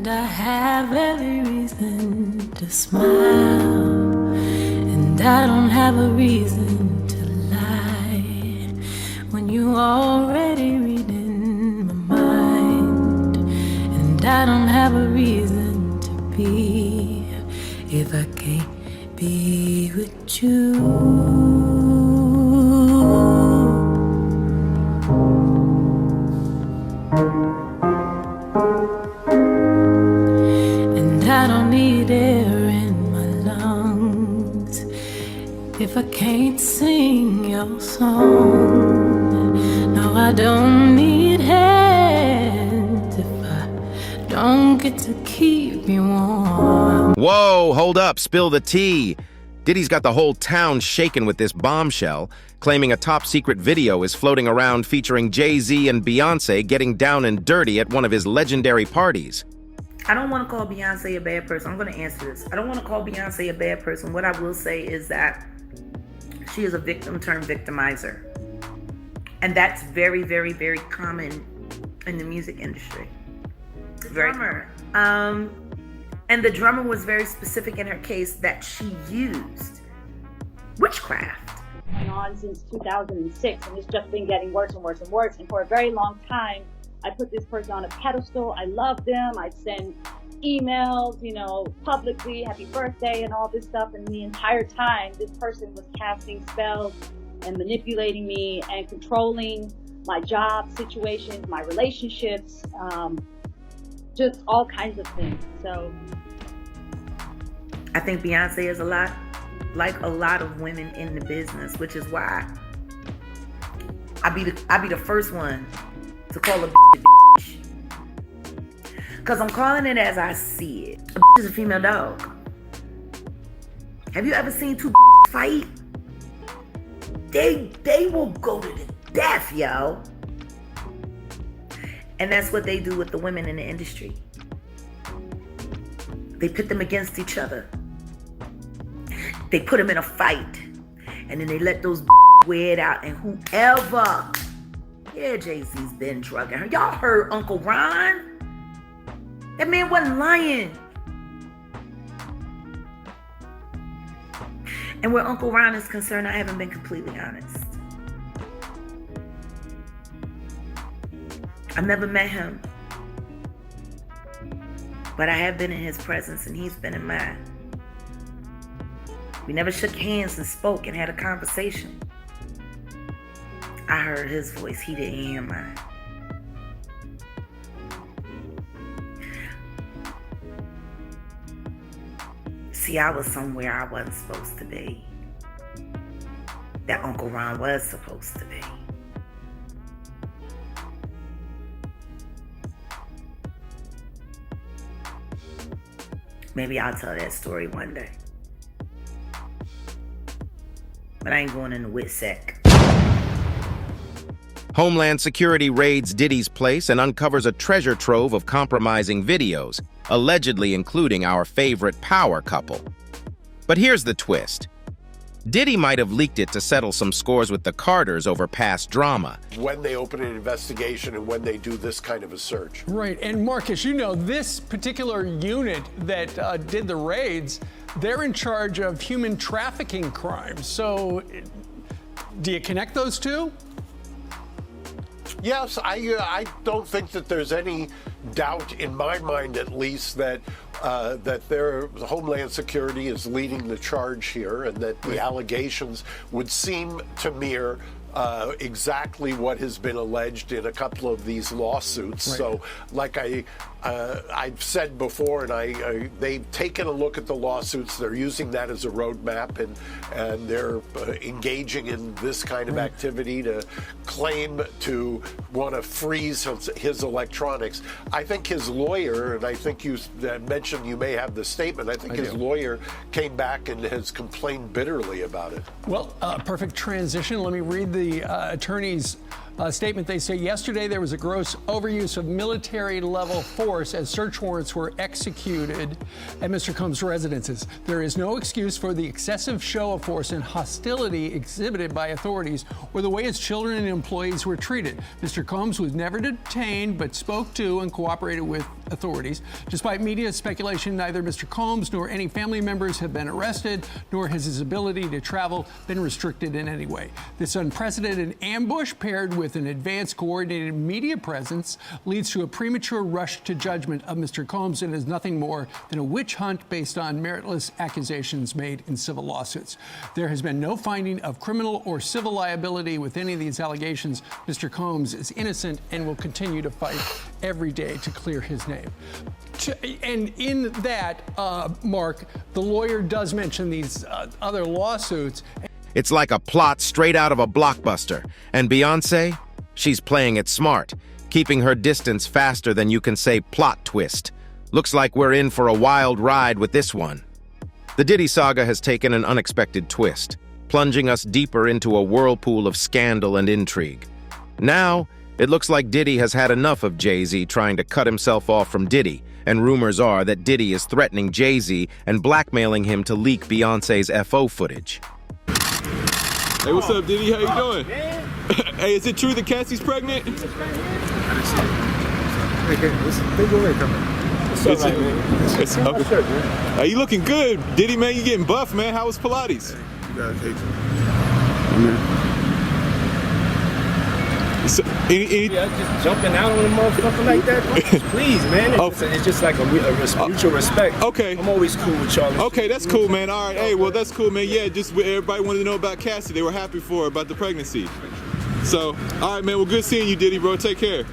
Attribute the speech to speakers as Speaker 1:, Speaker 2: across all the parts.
Speaker 1: And I have every reason to smile, and I don't have a reason to lie when you already reading my mind. And I don't have a reason to be if I can't be with you. I don't need air in my lungs if I can't sing your song. No, I don't need hands if I don't get to keep you warm.
Speaker 2: Whoa, hold up, spill the tea. Diddy's got the whole town shaken with this bombshell, claiming a top-secret video is floating around featuring Jay-Z and Beyonce getting down and dirty at one of his legendary parties.
Speaker 3: I don't want to call Beyonce a bad person. I'm going to answer this. I don't want to call Beyonce a bad person. What I will say is that she is a victim turned victimizer. And that's very, very, very common in the music industry. The drummer. And the drummer was very specific in her case that she used witchcraft.
Speaker 4: On since 2006, and it's just been getting worse and worse and worse. And for a very long time, I put this person on a pedestal. I loved them. I'd send emails, publicly, happy birthday and all this stuff. And the entire time, this person was casting spells and manipulating me and controlling my job situations, my relationships, just all kinds of things. So
Speaker 3: I think Beyonce is a lot like a lot of women in the business, which is why I be the first one to call a bitch. Because I'm calling it as I see it. A bitch is a female dog. Have you ever seen two fight? They will go to the death, yo. And that's what they do with the women in the industry. They pit them against each other. They put them in a fight. And then they let those wear it out. And whoever... Yeah, Jay-Z's been drugging her. Y'all heard Uncle Ron? That man wasn't lying. And where Uncle Ron is concerned, I haven't been completely honest. I've never met him. But I have been in his presence and he's been in mine. We never shook hands and spoke and had a conversation. I heard his voice, he didn't hear mine. See, I was somewhere I wasn't supposed to be. That Uncle Ron was supposed to be. Maybe I'll tell that story one day. But I ain't going in the wit sack.
Speaker 2: Homeland Security raids Diddy's place and uncovers a treasure trove of compromising videos, allegedly including our favorite power couple. But here's the twist. Diddy might have leaked it to settle some scores with the Carters over past drama.
Speaker 5: When they open an investigation and when they do this kind of a search.
Speaker 6: Right, and Marcus, this particular unit that did the raids, they're in charge of human trafficking crimes. So, do you connect those two?
Speaker 5: Yes, I don't think that there's any doubt in my mind, at least, that their Homeland Security is leading the charge here, and that the allegations would seem to mirror exactly what has been alleged in a couple of these lawsuits. Right. So, like I've said before, and they've taken a look at the lawsuits. They're using that as a roadmap, and they're engaging in this kind of activity to claim to want to freeze his electronics. I think his lawyer, and I think you mentioned you may have the statement. I think his lawyer came back and has complained bitterly about it.
Speaker 6: Well, perfect transition. Let me read the attorney's A statement, they say yesterday there was a gross overuse of military-level force as search warrants were executed at Mr. Combs' residences. There is no excuse for the excessive show of force and hostility exhibited by authorities or the way his children and employees were treated. Mr. Combs was never detained but spoke to and cooperated with authorities. Despite media speculation, neither Mr. Combs nor any family members have been arrested, nor has his ability to travel been restricted in any way. This unprecedented ambush, paired with an advanced coordinated media presence, leads to a premature rush to judgment of Mr. Combs and is nothing more than a witch hunt based on meritless accusations made in civil lawsuits. There has been no finding of criminal or civil liability with any of these allegations. Mr. Combs is innocent and will continue to fight every day to clear his name. And in that, Mark, the lawyer does mention these other lawsuits.
Speaker 2: It's like a plot straight out of a blockbuster. And Beyonce? She's playing it smart, keeping her distance faster than you can say plot twist. Looks like we're in for a wild ride with this one. The Diddy saga has taken an unexpected twist, plunging us deeper into a whirlpool of scandal and intrigue. Now, it looks like Diddy has had enough of Jay-Z trying to cut himself off from Diddy, and rumors are that Diddy is threatening Jay-Z and blackmailing him to leak Beyonce's FO footage.
Speaker 7: Hey, what's up, Diddy? How you doing? Hey, is it true that Cassie's pregnant?
Speaker 8: What's up, man?
Speaker 7: Hey, you looking good, Diddy, man. You getting buff, man. How was Pilates?
Speaker 8: You gotta take it.
Speaker 7: So,
Speaker 8: Yeah, just jumping out on a motherfucker like that. Please, man. It's just like a mutual respect.
Speaker 7: Okay.
Speaker 8: I'm always cool with y'all.
Speaker 7: Okay, that's cool, man. All right. Hey, well, that's cool, man. Yeah, just everybody wanted to know about Cassie. They were happy for her about the pregnancy. So, all right, man. Well, good seeing you, Diddy, bro. Take care.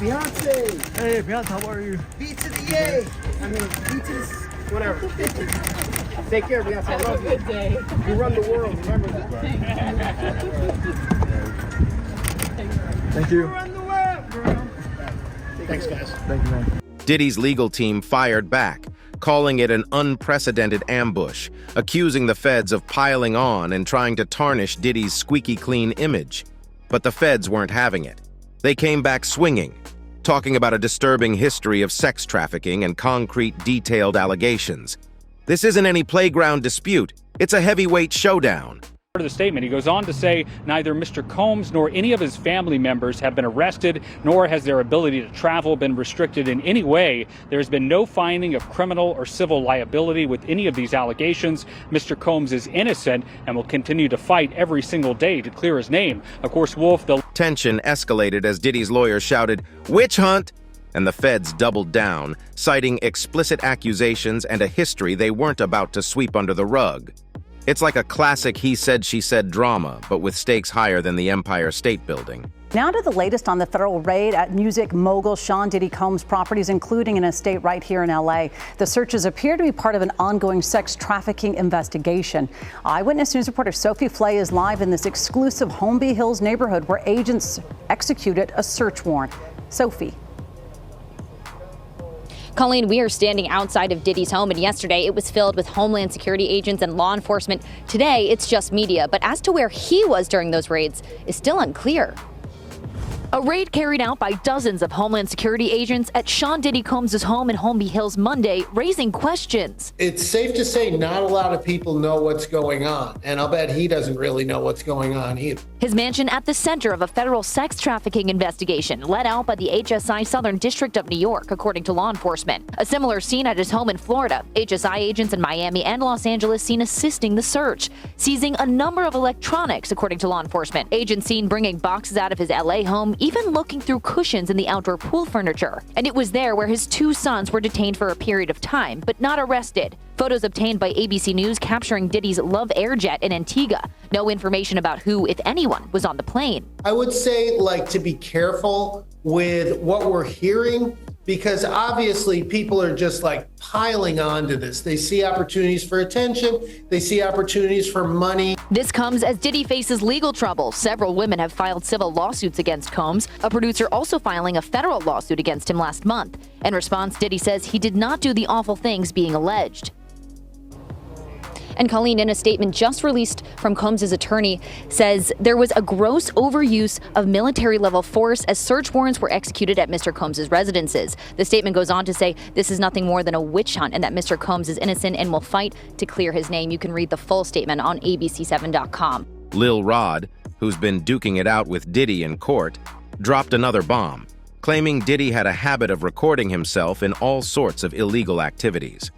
Speaker 9: Beyonce!
Speaker 10: Hey, Beyonce, how are you?
Speaker 9: B to the A! I mean, B to the... whatever. Take care, Beyonce. I love you. Have a good day. You run the world, remember that.
Speaker 10: Thank you.
Speaker 9: You run the world, girl. Thanks, guys.
Speaker 10: Thank you, man.
Speaker 2: Diddy's legal team fired back, calling it an unprecedented ambush, accusing the feds of piling on and trying to tarnish Diddy's squeaky clean image. But the feds weren't having it. They came back swinging, talking about a disturbing history of sex trafficking and concrete, detailed allegations. This isn't any playground dispute. It's a heavyweight showdown.
Speaker 11: Part of the statement, he goes on to say neither Mr. Combs nor any of his family members have been arrested, nor has their ability to travel been restricted in any way. There has been no finding of criminal or civil liability with any of these allegations. Mr. Combs is innocent and will continue to fight every single day to clear his name. Of course, Wolf, the
Speaker 2: Tension escalated as Diddy's lawyer shouted, "Witch hunt!" and the feds doubled down, citing explicit accusations and a history they weren't about to sweep under the rug. It's like a classic he said, she said drama, but with stakes higher than the Empire State Building.
Speaker 12: Now to the latest on the federal raid at music mogul Sean Diddy Combs' properties, including an estate right here in L.A. The searches appear to be part of an ongoing sex trafficking investigation. Eyewitness News reporter Sophie Flay is live in this exclusive Holmby Hills neighborhood where agents executed a search warrant. Sophie.
Speaker 13: Colleen, we are standing outside of Diddy's home, and yesterday it was filled with Homeland Security agents and law enforcement. Today, it's just media. But as to where he was during those raids is still unclear. A raid carried out by dozens of Homeland Security agents at Sean Diddy Combs' home in Holmby Hills Monday, raising questions.
Speaker 14: It's safe to say not a lot of people know what's going on, and I'll bet he doesn't really know what's going on either.
Speaker 13: His mansion at the center of a federal sex trafficking investigation led out by the HSI Southern District of New York, according to law enforcement. A similar scene at his home in Florida. HSI agents in Miami and Los Angeles seen assisting the search, seizing a number of electronics, according to law enforcement. Agents seen bringing boxes out of his LA home, even looking through cushions in the outdoor pool furniture. And it was there where his 2 sons were detained for a period of time, but not arrested. Photos obtained by ABC News capturing Diddy's Love Air jet in Antigua. No information about who, if anyone, was on the plane.
Speaker 14: I would say, to be careful with what we're hearing, because obviously people are just piling onto this. They see opportunities for attention. They see opportunities for money.
Speaker 13: This comes as Diddy faces legal trouble. Several women have filed civil lawsuits against Combs, a producer also filing a federal lawsuit against him last month. In response, Diddy says he did not do the awful things being alleged. And Colleen, in a statement just released from Combs' attorney, says there was a gross overuse of military-level force as search warrants were executed at Mr. Combs' residences. The statement goes on to say this is nothing more than a witch hunt and that Mr. Combs is innocent and will fight to clear his name. You can read the full statement on abc7.com.
Speaker 2: Lil Rod, who's been duking it out with Diddy in court, dropped another bomb, claiming Diddy had a habit of recording himself in all sorts of illegal activities.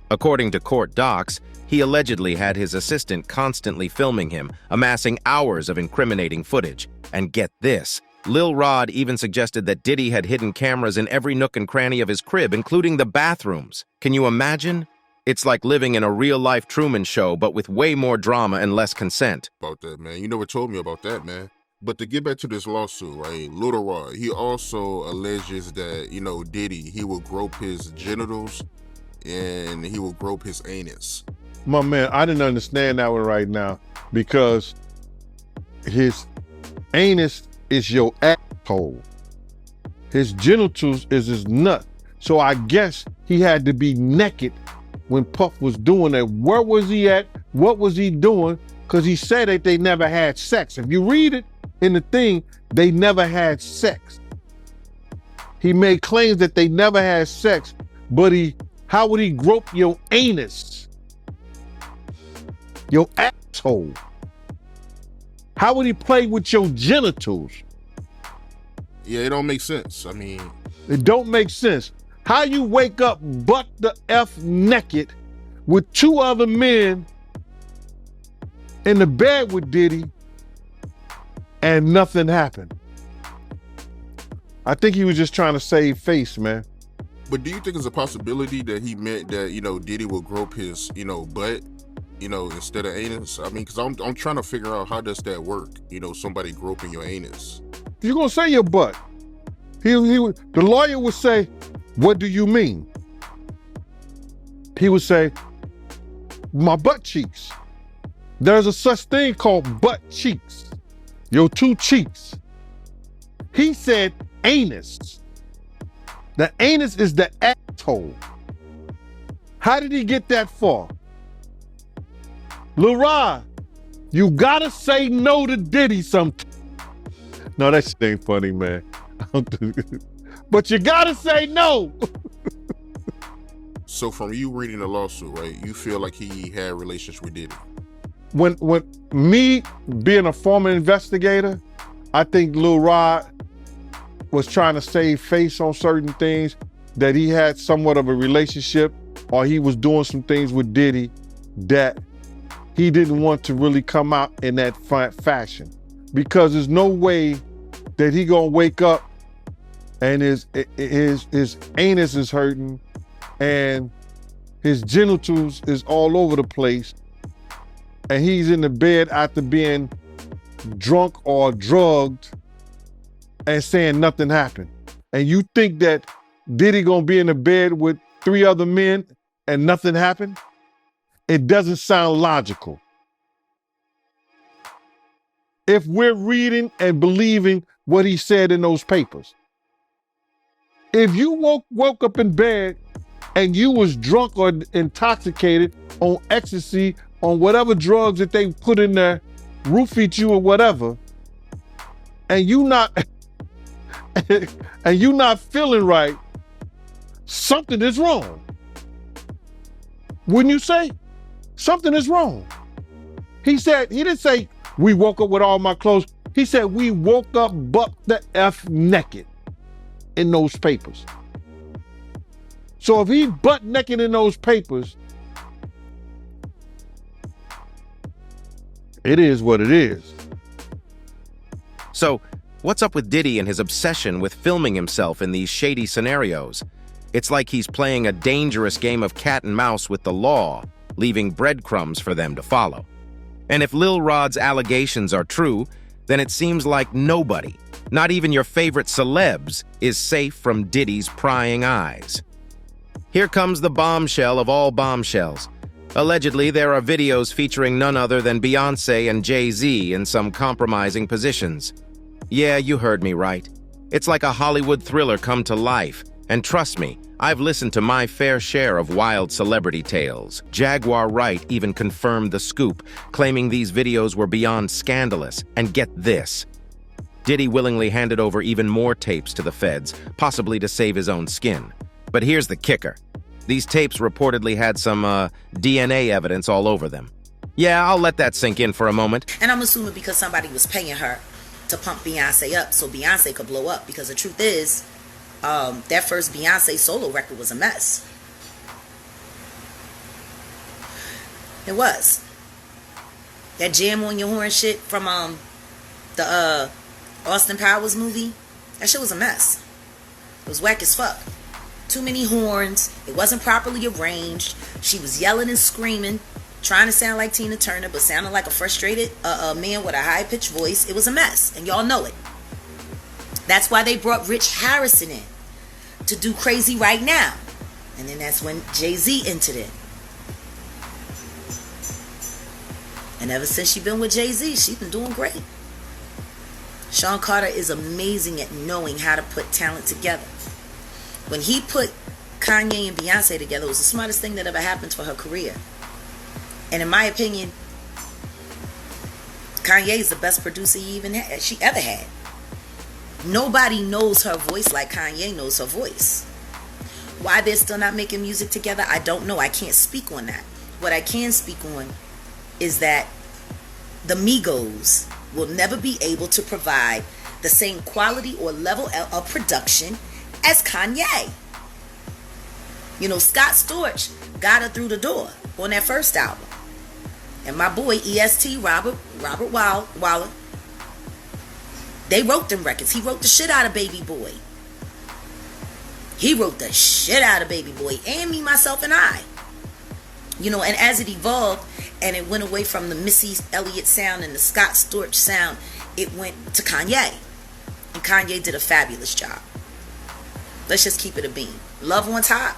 Speaker 2: According to court docs, he allegedly had his assistant constantly filming him, amassing hours of incriminating footage. And get this, Lil Rod even suggested that Diddy had hidden cameras in every nook and cranny of his crib, including the bathrooms. Can you imagine? It's like living in a real-life Truman Show, but with way more drama and less consent.
Speaker 15: About that, man. You never told me about that, man. But to get back to this lawsuit, right, Lil Rod, he also alleges that, Diddy, he will grope his genitals and he will grope his anus.
Speaker 16: My man, I didn't understand that one right now, because his anus is your asshole. His genitals is his nut. So I guess he had to be naked when Puff was doing that. Where was he at? What was he doing? Because he said that they never had sex. If you read it in the thing, they never had sex. He made claims that they never had sex, but how would he grope your anus? Your asshole. How would he play with your genitals?
Speaker 15: Yeah, it don't make sense. I mean,
Speaker 16: it don't make sense. How you wake up butt the F naked with 2 other men in the bed with Diddy and nothing happened? I think he was just trying to save face, man.
Speaker 15: But do you think it's a possibility that he meant that, Diddy will grope his, butt? Instead of anus? I mean, because I'm trying to figure out how does that work? Somebody groping your anus.
Speaker 16: You're gonna say your butt. The lawyer would say, "What do you mean?" He would say, "My butt cheeks." There's a such thing called butt cheeks. Your 2 cheeks. He said anus. The anus is the asshole. How did he get that far? Lil Rod, you gotta say no to Diddy sometime. No, that shit ain't funny, man. But you gotta say no.
Speaker 15: So from you reading the lawsuit, right, you feel like he had relations with Diddy?
Speaker 16: When me being a former investigator, I think Lil Rod was trying to save face on certain things, that he had somewhat of a relationship, or he was doing some things with Diddy that he didn't want to really come out in that fashion, because there's no way that he gonna wake up and his anus is hurting and his genitals is all over the place, and he's in the bed after being drunk or drugged and saying nothing happened. And you think that Diddy gonna be in the bed with 3 other men and nothing happened? It doesn't sound logical. If we're reading and believing what he said in those papers. If you woke up in bed and you was drunk or intoxicated on ecstasy, on whatever drugs that they put in there, roofied you or whatever, and you not feeling right, something is wrong. Wouldn't you say? Something is wrong. He didn't say, we woke up with all my clothes. He said, we woke up butt the F naked in those papers. So if he butt naked in those papers, it is what it is.
Speaker 2: So What's up with Diddy and his obsession with filming himself in these shady scenarios? It's like he's playing a dangerous game of cat and mouse with the law, leaving breadcrumbs for them to follow. And if Lil Rod's allegations are true, then it seems like nobody, not even your favorite celebs, is safe from Diddy's prying eyes. Here comes the bombshell of all bombshells. Allegedly, there are videos featuring none other than Beyonce and Jay-Z in some compromising positions. Yeah, you heard me right. It's like a Hollywood thriller come to life. And trust me, I've listened to my fair share of wild celebrity tales. Jaguar Wright even confirmed the scoop, claiming these videos were beyond scandalous. And get this. Diddy willingly handed over even more tapes to the feds, possibly to save his own skin. But here's the kicker. These tapes reportedly had some DNA evidence all over them. Yeah, I'll let that sink in for a moment.
Speaker 3: And I'm assuming because somebody was paying her to pump Beyonce up so Beyonce could blow up. Because the truth is, that first Beyonce solo record was a mess. It was. That Jam on Your Horn shit from the Austin Powers movie, that shit was a mess. It was whack as fuck. Too many horns. It wasn't properly arranged. She was yelling and screaming, trying to sound like Tina Turner, but sounding like a frustrated man with a high-pitched voice. It was a mess, and y'all know it. That's why they brought Rich Harrison in to do Crazy Right Now. And then that's when Jay-Z entered in. And ever since she's been with Jay-Z, she's been doing great. Sean Carter is amazing at knowing how to put talent together. When he put Kanye and Beyonce together, it was the smartest thing that ever happened for her career. And in my opinion, Kanye is the best producer she ever had. Nobody knows her voice like Kanye knows her voice. Why they're still not making music together, I don't know. I can't speak on that. What I can speak on is that the Migos will never be able to provide the same quality or level of production as Kanye. You know, Scott Storch got her through the door on that first album. And my boy EST, Robert Waller, they wrote them records. He wrote the shit out of Baby Boy. He wrote the shit out of Baby Boy and Me, Myself, and I. You know, and as it evolved and it went away from the Missy Elliott sound and the Scott Storch sound, it went to Kanye. And Kanye did a fabulous job. Let's just keep it a beam. Love on Top.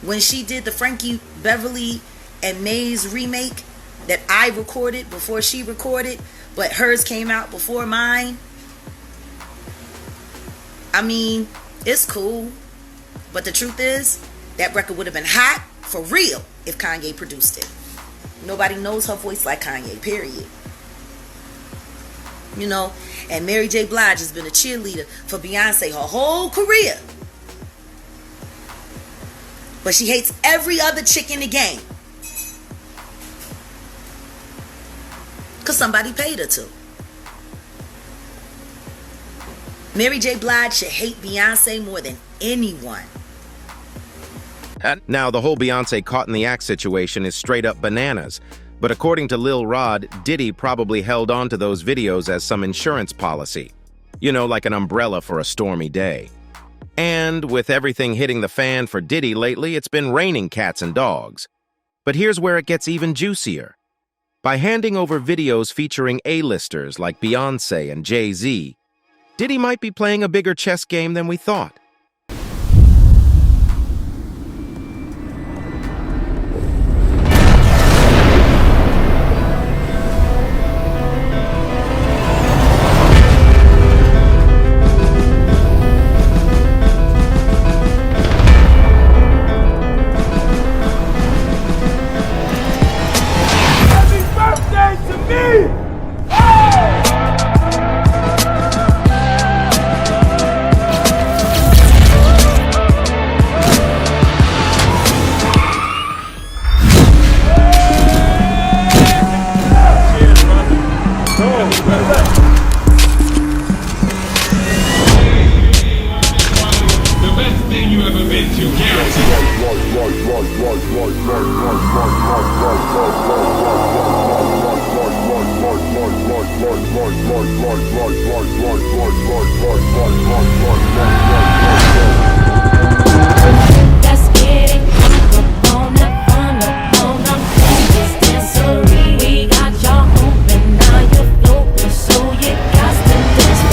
Speaker 3: When she did the Frankie Beverly and Maze remake that I recorded before she recorded, but hers came out before mine. I mean, it's cool. But the truth is, that record would have been hot for real if Kanye produced it. Nobody knows her voice like Kanye, period. You know, and Mary J. Blige has been a cheerleader for Beyonce her whole career. But she hates every other chick in the game. Because somebody paid her to. Mary J. Blige should hate Beyonce more than anyone.
Speaker 2: Now, the whole Beyonce caught in the act situation is straight up bananas. But according to Lil Rod, Diddy probably held on to those videos as some insurance policy. You know, like an umbrella for a stormy day. And with everything hitting the fan for Diddy lately, it's been raining cats and dogs. But here's where it gets even juicier. By handing over videos featuring A-listers like Beyonce and Jay-Z, Diddy might be playing a bigger chess game than we thought.
Speaker 1: Let's get it. Up on that fun, up on them. This dancery, we got y'all open. Now you're floating, so you got to dance.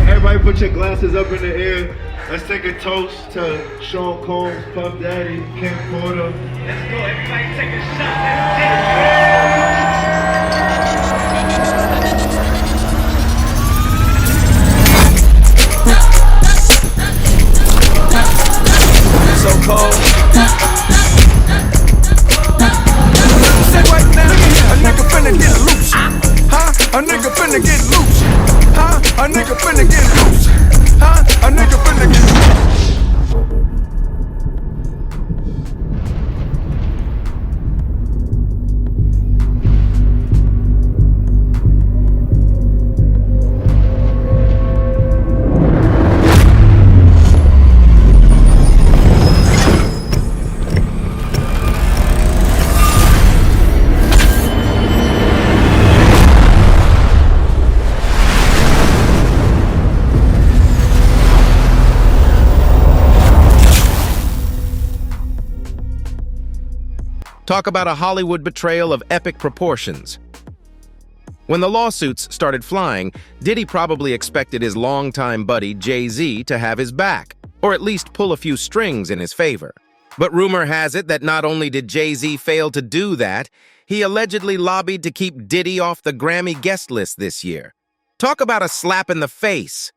Speaker 7: Everybody put your glasses up in the air. Let's take a toast to Sean Combs, Puff Daddy, Kim Porter. Let's go, everybody take a shot.
Speaker 17: So cold. Say right now, a nigga finna get loose. Huh? A nigga finna get loose. Huh? A nigga finna get loose. Huh? A nigga finna get loose.
Speaker 2: Talk about a Hollywood betrayal of epic proportions. When the lawsuits started flying, Diddy probably expected his longtime buddy Jay-Z to have his back, or at least pull a few strings in his favor. But rumor has it that not only did Jay-Z fail to do that, he allegedly lobbied to keep Diddy off the Grammy guest list this year. Talk about a slap in the face.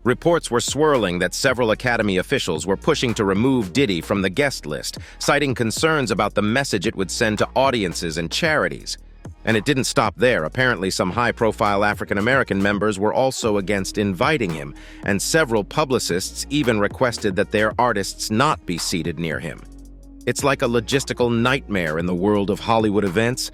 Speaker 2: Reports were swirling that several Academy officials were pushing to remove Diddy from the guest list, citing concerns about the message it would send to audiences and charities. And it didn't stop there. Apparently, some high-profile African-American members were also against inviting him, and several publicists even requested that their artists not be seated near him. It's like a logistical nightmare in the world of Hollywood events.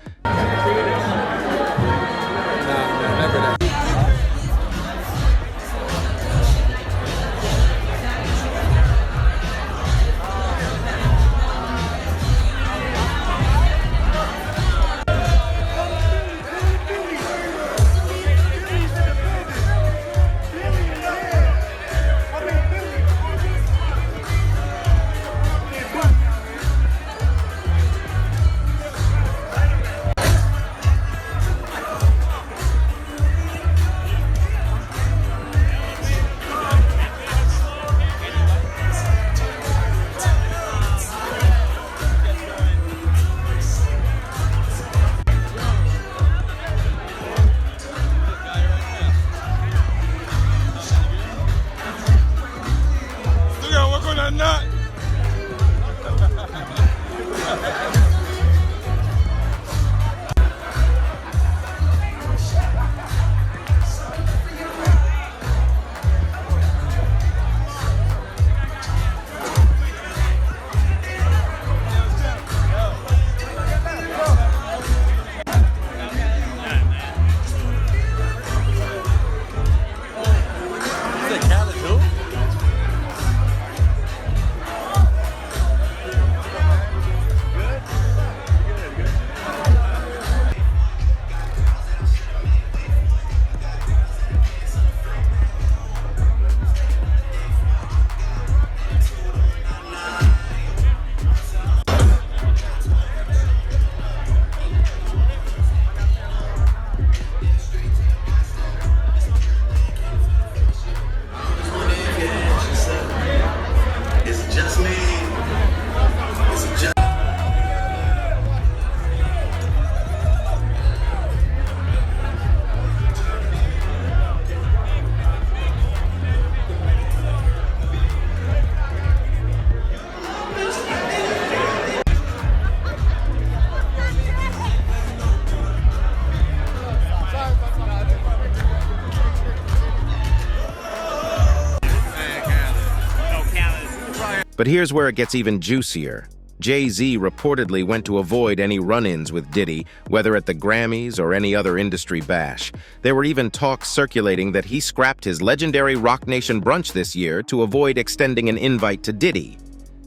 Speaker 2: But here's where it gets even juicier. Jay-Z reportedly went to avoid any run-ins with Diddy, whether at the Grammys or any other industry bash. There were even talks circulating that he scrapped his legendary Rock Nation brunch this year to avoid extending an invite to Diddy.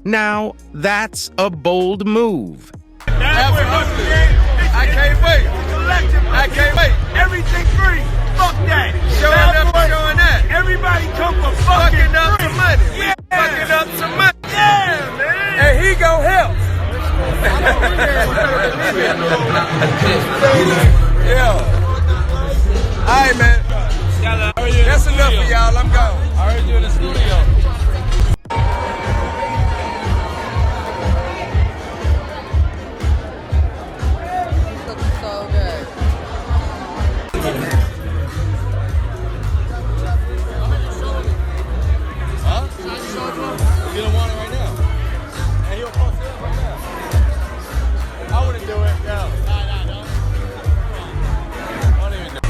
Speaker 2: Now, that's a bold move.
Speaker 17: Absolutely. I can't wait. I can't wait. Everything free. Fuck that. Showing up and showing that. Everybody come for fucking up some money. Yeah. Fucking up some money. Yeah, man. And he gon' help. Yeah. All right, man. That's enough for y'all. I'm gone. I heard you in the studio. You don't want it right now. And he'll post it right now. I wouldn't do it. No. No. I don't even know.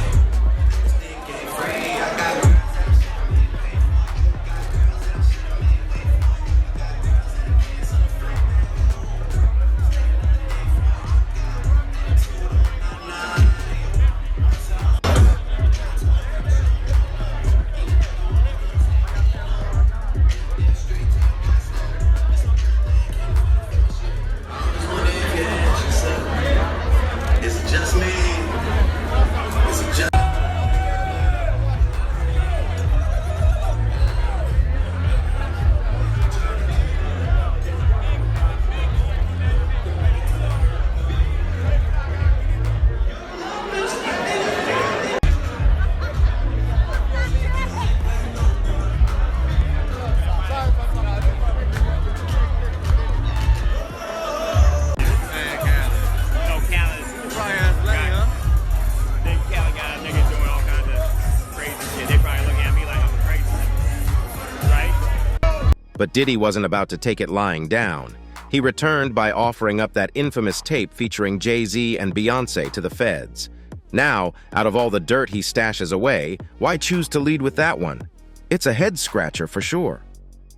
Speaker 2: But Diddy wasn't about to take it lying down. He returned by offering up that infamous tape featuring Jay-Z and Beyonce to the feds. Now, out of all the dirt he stashes away, why choose to lead with that one? It's a head-scratcher for sure.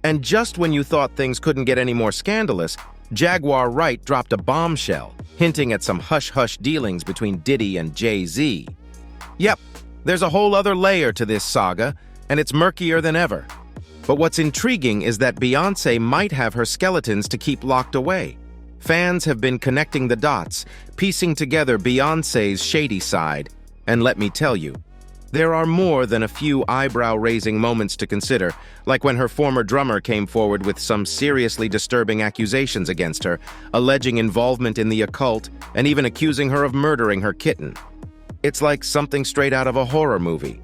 Speaker 2: And just when you thought things couldn't get any more scandalous, Jaguar Wright dropped a bombshell, hinting at some hush-hush dealings between Diddy and Jay-Z. Yep, there's a whole other layer to this saga, and it's murkier than ever. But what's intriguing is that Beyonce might have her skeletons to keep locked away. Fans have been connecting the dots, piecing together Beyonce's shady side. And let me tell you, there are more than a few eyebrow-raising moments to consider, like when her former drummer came forward with some seriously disturbing accusations against her, alleging involvement in the occult, and even accusing her of murdering her kitten. It's like something straight out of a horror movie.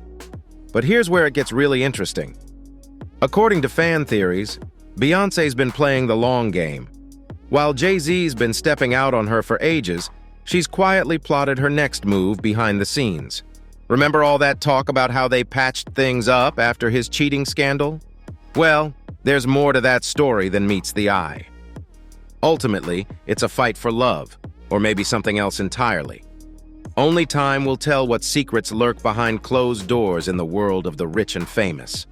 Speaker 2: But here's where it gets really interesting. According to fan theories, Beyonce's been playing the long game. While Jay-Z's been stepping out on her for ages, she's quietly plotted her next move behind the scenes. Remember all that talk about how they patched things up after his cheating scandal? Well, there's more to that story than meets the eye. Ultimately, it's a fight for love, or maybe something else entirely. Only time will tell what secrets lurk behind closed doors in the world of the rich and famous.